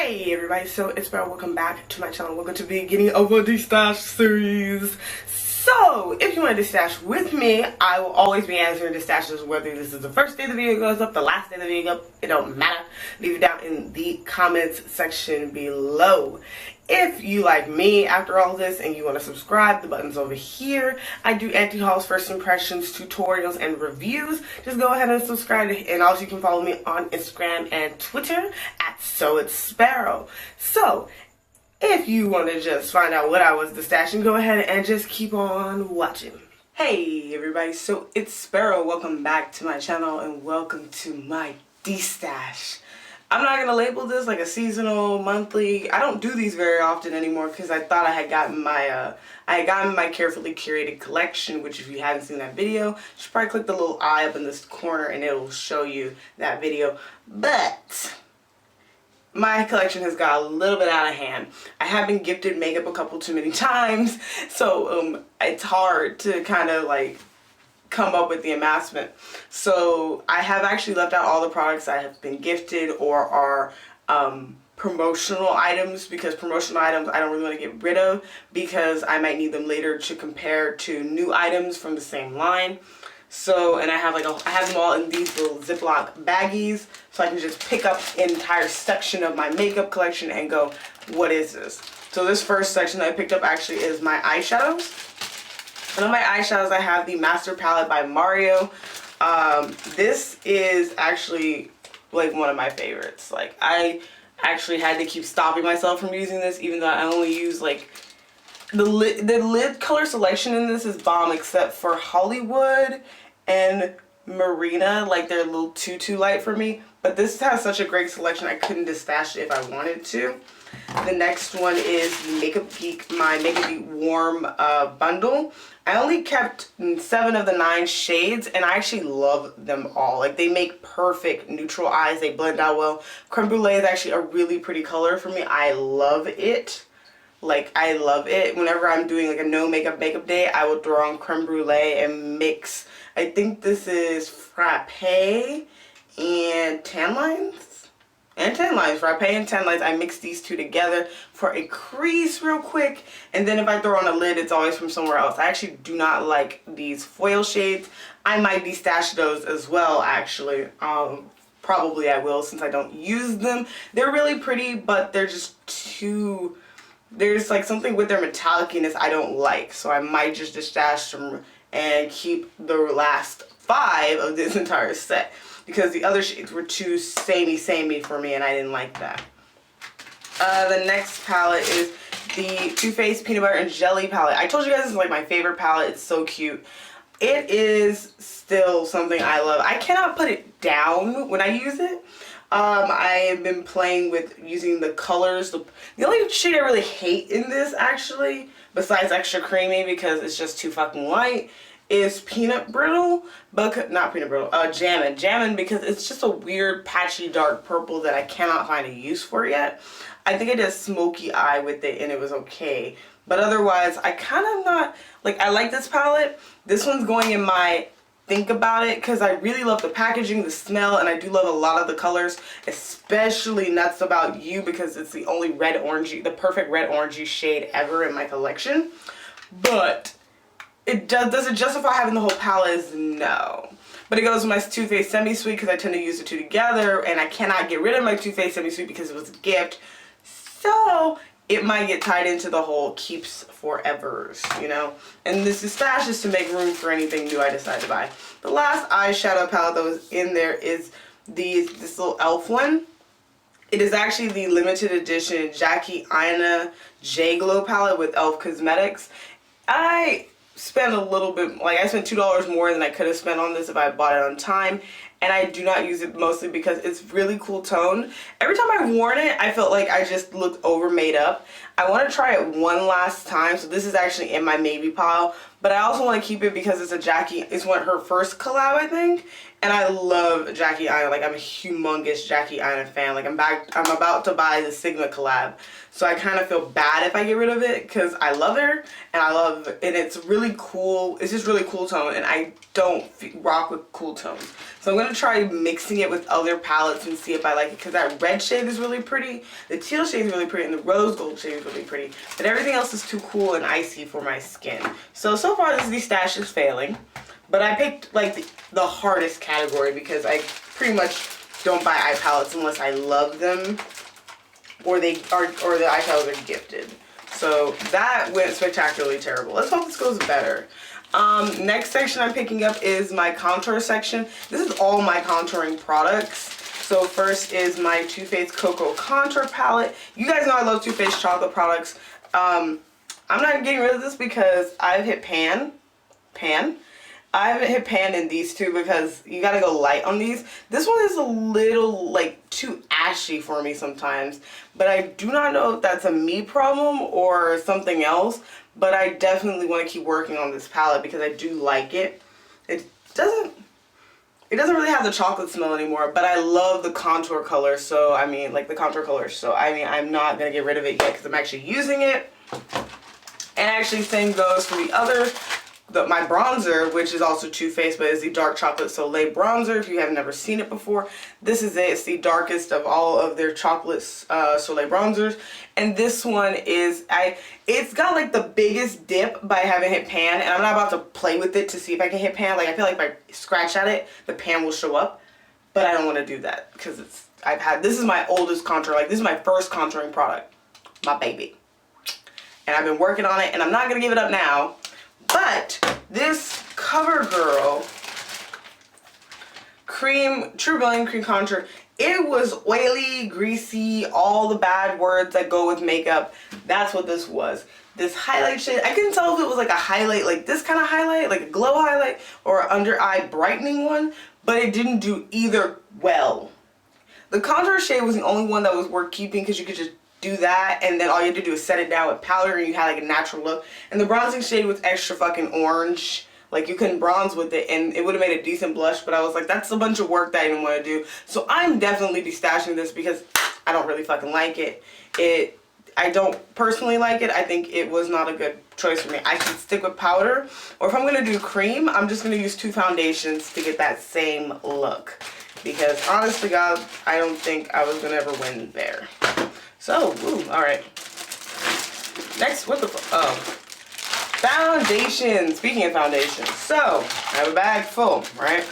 Hey everybody, so it's Sparrow. Welcome back to my channel. Welcome to the beginning of a Destash series. So, if you want to Destash with me, I will always be answering Destashes, whether this is the first day the video goes up, the last day the video goes up, it don't matter. Leave it down in the comments section below. If you like me after all this and you want to subscribe, the button's over here. I do anti-hauls, first impressions, tutorials, and reviews. Just go ahead and subscribe, and also you can follow me on Instagram and Twitter at SoIt'sSparrow. So, if you want to just find out what I was destashing, go ahead and just keep on watching. Hey everybody, so it's Sparrow. Welcome back to my channel and welcome to my Destash. I'm not going to label this like a seasonal, monthly. I don't do these very often anymore because I thought I had gotten my carefully curated collection, which if you haven't seen that video, you should probably click the little eye up in this corner and it will show you that video. But my collection has got a little bit out of hand. I have been gifted makeup a couple too many times, so it's hard to kind of like come up with the amassment. So I have actually left out all the products I have been gifted or are promotional items, because promotional items I don't really want to get rid of because I might need them later to compare to new items from the same line. So, and I have them all in these little Ziploc baggies, so I can just pick up an entire section of my makeup collection and go, what is this? So this first section that I picked up actually is my eyeshadows. And on my eyeshadows I have the Master Palette by Mario. This is actually like one of my favorites. Like, I actually had to keep stopping myself from using this, even though I only use like the lid color selection in this is bomb, except for Hollywood and Marina. Like, they're a little too light for me, but this has such a great selection I couldn't destash it if I wanted to. The next one is the my Makeup Geek Warm bundle. I only kept 7 of the 9 shades, and I actually love them all. Like, they make perfect neutral eyes. They blend out well. Creme Brulee is actually a really pretty color for me. I love it. Like, I love it. Whenever I'm doing like a no makeup day, I will throw on Creme Brulee and mix. I think this is Frappe and Tan Lines. Frappe and Tan Lines. I mix these two together for a crease real quick, and then if I throw on a lid, it's always from somewhere else. I actually do not like these foil shades. I might destash those as well, actually. Probably I will, since I don't use them. They're really pretty, but they're just too... There's like something with their metalliciness I don't like, so I might just destash them and keep the last 5 of this entire set, because the other shades were too samey for me and I didn't like that. The next palette is the Too Faced Peanut Butter and Jelly palette. I told you guys this is like my favorite palette. It's so cute. It is still something I love. I cannot put it down when I use it. I have been playing with using the colors. The only shade I really hate in this, actually, besides Extra Creamy because it's just too fucking light, is Peanut Brittle, but not Peanut Brittle, Jammin', because it's just a weird patchy dark purple that I cannot find a use for yet. I think I did a smoky eye with it and it was okay, but otherwise I kind of not, like, I like this palette. This one's going in my think about it because I really love the packaging, the smell, and I do love a lot of the colors, especially Nuts About You, because it's the only the perfect red orangey shade ever in my collection. But does it justify having the whole palette? No. But it goes with my Too Faced Semi-Sweet because I tend to use the two together, and I cannot get rid of my Too Faced Semi-Sweet because it was a gift. So it might get tied into the whole keeps forevers, you know? And this stash is to make room for anything new I decide to buy. The last eyeshadow palette that was in there is this little e.l.f. one. It is actually the limited edition Jackie Aina J Glow palette with e.l.f. Cosmetics. I spent a little bit, like I spent $2 more than I could have spent on this if I bought it on time. And I do not use it mostly because it's really cool tone. Every time I've worn it, I felt like I just looked over made up. I want to try it one last time, so this is actually in my maybe pile. but I also want to keep it because it's a Jackie, it's her first collab, I think, and I love Jackie Aina. Like, I'm a humongous Jackie Aina fan. Like, I'm about to buy the Sigma collab, so I kind of feel bad if I get rid of it because I love her, and it's really cool. It's just really cool tone, and I don't rock with cool tones. So I'm going to try mixing it with other palettes and see if I like it, because that red shade is really pretty, the teal shade is really pretty, and the rose gold shade is really pretty, but everything else is too cool and icy for my skin. So far this Destash is failing, but I picked like the hardest category because I pretty much don't buy eye palettes unless I love them or the eye palettes are gifted. So that went spectacularly terrible. Let's hope this goes better. Next section I'm picking up is my contour section. This is all my contouring products. So first is my Too Faced Cocoa Contour Palette. You guys know I love Too Faced chocolate products. I'm not getting rid of this because I've hit pan. I haven't hit pan in these two because you gotta go light on these. This one is a little like too ashy for me sometimes, but I do not know if that's a me problem or something else, but I definitely want to keep working on this palette because I do like it. It doesn't really have the chocolate smell anymore, but I love the contour color, so I mean, like the contour color, so I mean, I'm not gonna get rid of it yet because I'm actually using it. And actually same goes for my bronzer, which is also Too Faced, but is the Dark Chocolate Soleil bronzer. If you have never seen it before, this is it. It's the darkest of all of their chocolate Soleil bronzers, and this one is it's got like the biggest dip by having hit pan, and I'm not about to play with it to see if I can hit pan. Like, I feel like if I scratch at it, the pan will show up, but I don't want to do that because this is my oldest contour. Like, this is my first contouring product, my baby, and I've been working on it, and I'm not gonna give it up now. But this CoverGirl True Brilliant Cream Contour, it was oily, greasy, all the bad words that go with makeup. That's what this was. This highlight shade, I couldn't tell if it was like a highlight, like this kind of highlight, like a glow highlight, or an under eye brightening one, but it didn't do either well. The contour shade was the only one that was worth keeping because you could just do that, and then all you had to do is set it down with powder and you had like a natural look. And the bronzing shade was extra fucking orange. Like, you couldn't bronze with it and it would have made a decent blush, but I was like, that's a bunch of work that I didn't want to do. So I'm definitely destashing this because I don't really fucking like it. I don't personally like it. I think it was not a good choice for me. I should stick with powder, or if I'm going to do cream, I'm just going to use 2 foundations to get that same look. Because honestly, God, I don't think I was going to ever win there. So, alright. Next, foundation. Speaking of foundation. So, I have a bag full, right?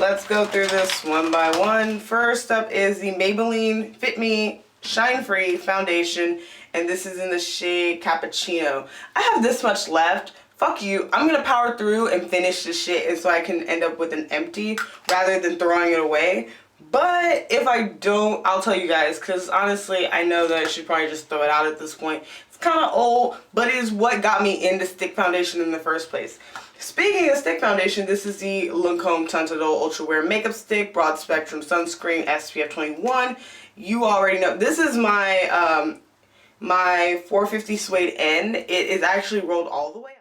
Let's go through this one by one. First up is the Maybelline Fit Me Shine Free Foundation, and this is in the shade Cappuccino. I have this much left. Fuck you. I'm gonna power through and finish this shit, and so I can end up with an empty rather than throwing it away. But if I don't, I'll tell you guys, because honestly, I know that I should probably just throw it out at this point. It's kind of old, but it is what got me into stick foundation in the first place. Speaking of stick foundation, this is the Lancome Tintadol Ultra Wear Makeup Stick, Broad Spectrum Sunscreen, SPF 21. You already know. This is my my 450 Suede N. It is actually rolled all the way up.